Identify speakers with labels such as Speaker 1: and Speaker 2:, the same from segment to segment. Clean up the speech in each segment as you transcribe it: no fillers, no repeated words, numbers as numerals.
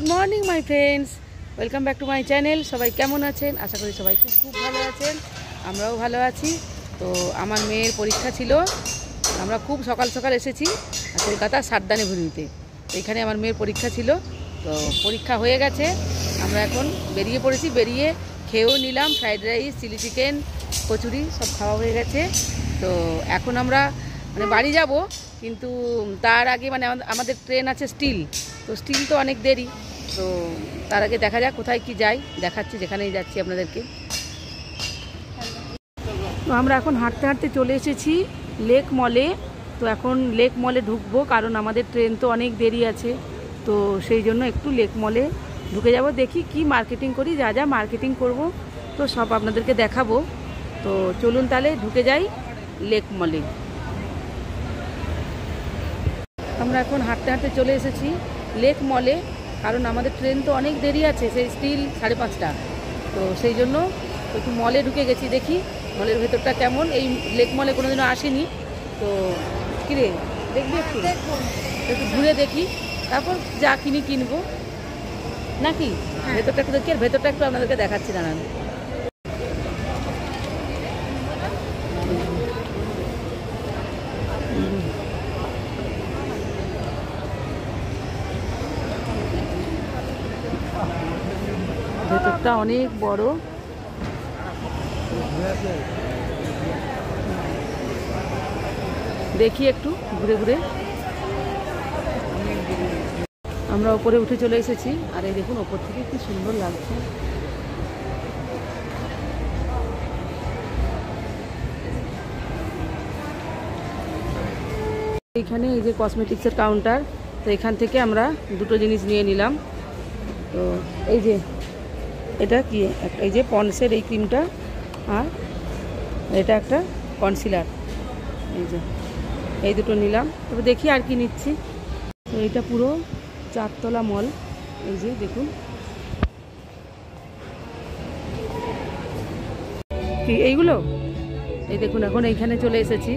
Speaker 1: Good morning my friends, welcome back to my channel. সবাই কেমন আছেন? আশা করি সবাই খুব খুব ভালো আছেন। আমরাও ভালো আছি। তো আমার মেয়ের পরীক্ষা ছিল, আমরা খুব সকাল সকাল এসেছি কলকাতার সাতদানিভূমিতে। এখানে আমার মেয়ের পরীক্ষা ছিল, তো পরীক্ষা হয়ে গেছে। আমরা এখন বেরিয়ে পড়েছি, বেরিয়ে খেয়েও নিলাম। Fried rice, chilli chicken, kachori সব খাওয়া হয়ে গেছে। তো এখন আমরা বাড়ি যাব, কিন্তু তার আগে আমাদের ট্রেন আছে স্টিল, তো স্টিল তো অনেক দেরি। তো তার আগে দেখা যাক কোথায় কি যাই, দেখাচ্ছি যেখানেই যাচ্ছি আপনাদেরকে। তো আমরা এখন হাঁটতে হাঁটতে চলে এসেছি লেক মলে। তো এখন লেক মলে ঢুকবো, কারণ আমাদের ট্রেন তো অনেক দেরি আছে। তো সেই জন্য একটু লেক মলে ঢুকে যাব, দেখি কি মার্কেটিং করি, যা যা মার্কেটিং করব তো সব আপনাদেরকে দেখাবো। তো চলুন তাহলে ঢুকে যাই লেক মলে। আমরা এখন হাঁটতে হাঁটতে চলে এসেছি লেক মলে, কারণ আমাদের ট্রেন তো অনেক দেরি আছে, সেই স্টিল 5:30। তো সেই জন্য একটু মলে ঢুকে গেছি, দেখি মলের ভেতরটা কেমন। এই লেক মলে কোনোদিনও আসেনি, তো কিরে দেখবি একটু একটু ঘুরে দেখি, তারপর যা কিনবো নাকি। ভেতরটা একটু দেখি, আর ভেতরটা একটু আপনাদেরকে দেখাচ্ছি, দাঁড়ান। ভেতরটা অনেক বড়, দেখি একটু ঘুরে ঘুরে। আমরা ওপরে উঠে চলে এসেছি, আর এই দেখুন ওপর থেকে কি সুন্দর লাগছে। এইখানে এই যে কসমেটিক্সের কাউন্টার, তো এখান থেকে আমরা দুটো জিনিস নিয়ে নিলাম। তো এই যে এটা কি, এই যে পন্ডসের এই ক্রিমটা, আর এটা একটা কনসিলার, এই যে এই দুটো নিলাম। তবে দেখি আর কি নিচ্ছি। তো এটা পুরো 4 তলা মল, এই যে দেখুন কি এইগুলো, এই দেখুন এখন এইখানে চলে এসেছি।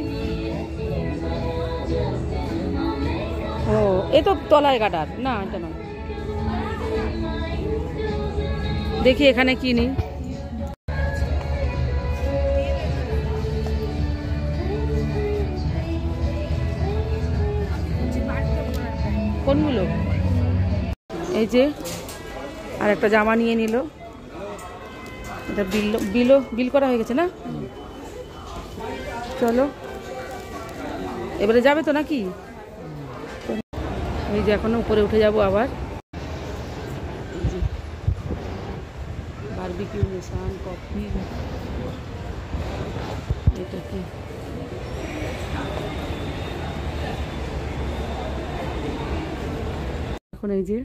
Speaker 1: ও এ তো তলায় কাটার না, এটা নয়। দেখি এখানে কি নিই। কোনগুলো? এই যে আর একটা জামা নিয়ে নিল, এটা বিল করা হয়ে গেছে না। চলো এবারে যাবে তো নাকি? এই যে এখনো উপরে উঠে যাব আবার। বারবিকিউ নেশান কফি, এটা কি? এখন এই যে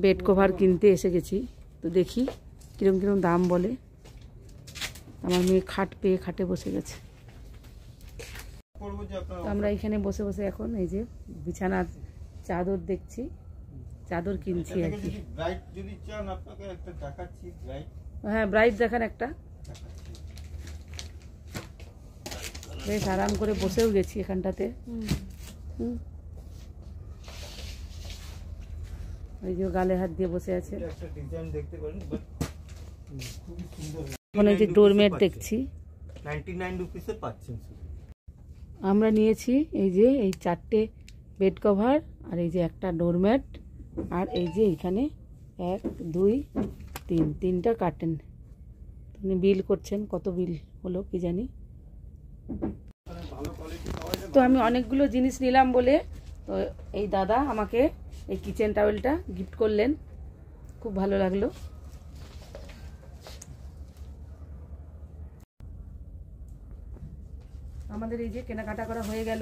Speaker 1: বেড কভার কিনতে এসে গেছি, তো দেখি কিরম কিরম দাম বলে। আমার মেয়ে খাট পেয়ে খাটে বসে গেছে। আমরা এখানে বসে বসে এখন এই যে বিছানার চাদর দেখছি, চাদর কিনছি আর কি। হ্যাঁ ব্রাইট দেখান একটা। বেশ আরাম করে বসেও গেছি এখানটাতে। ওই যে গালে হাত দিয়ে বসে আছে। এখন এই যে ডোরমেট দেখছি,
Speaker 2: 99 রুপিসে পাচ্ছেন।
Speaker 1: আমরা নিয়েছি এই যে এই 4টে বেড কভার, আর এই যে একটা ডোরম্যাট, আর এই যে এইখানে 1 2 3 3টা কার্টেন। তিনি বিল করছেন, কত বিল হলো কি জানি। তো আমি অনেকগুলো জিনিস নিলাম বলে, তো এই দাদা আমাকে এই কিচেন টাওয়েলটা গিফট করলেন, খুব ভালো লাগলো। আমাদের এই যে কেনাকাটা করা হয়ে গেল।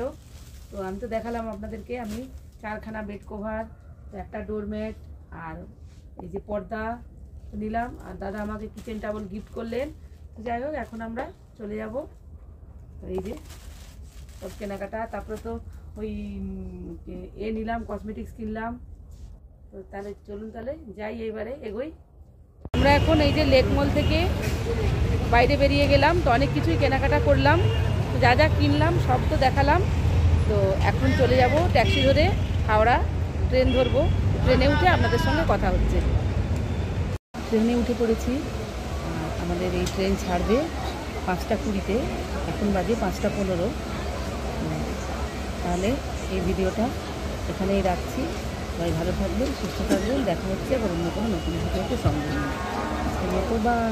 Speaker 1: তো আমি তো দেখালাম আপনাদেরকে, আমি 4খানা বেড কভার, একটা ডোরমেট, আর এই যে পর্দা নিলাম, আর দাদা আমাকে কিচেন টাওয়েল গিফট করলেন। তো যাই হোক এখন আমরা চলে যাব। তো এই যে সব কেনাকাটা, তারপরে তো ওই নিলাম, কসমেটিক্স কিনলাম। তো তাহলে চলুন তাহলে যাই, এইবারে এগোই। আমরা এখন এই যে লেক মল থেকে বাইরে বেরিয়ে গেলাম, তো অনেক কিছুই কেনাকাটা করলাম, যা যা কিনলাম সব তো দেখালাম। তো এখন চলে যাব ট্যাক্সি ধরে, হাওড়া ট্রেন ধরবো। ট্রেনে উঠে আপনাদের সঙ্গে কথা হচ্ছে। ট্রেনে উঠে পড়েছি। আমাদের এই ট্রেন ছাড়বে 5টা 20-তে, এখন বাজে 5টা 15। তাহলে এই ভিডিওটা এখানেই রাখছি। সবাই ভালো থাকবেন, সুস্থ থাকবেন। দেখা হচ্ছে আবার অন্য কোনো নতুন ভিডিওতে সঙ্গে নিয়ে। বাই।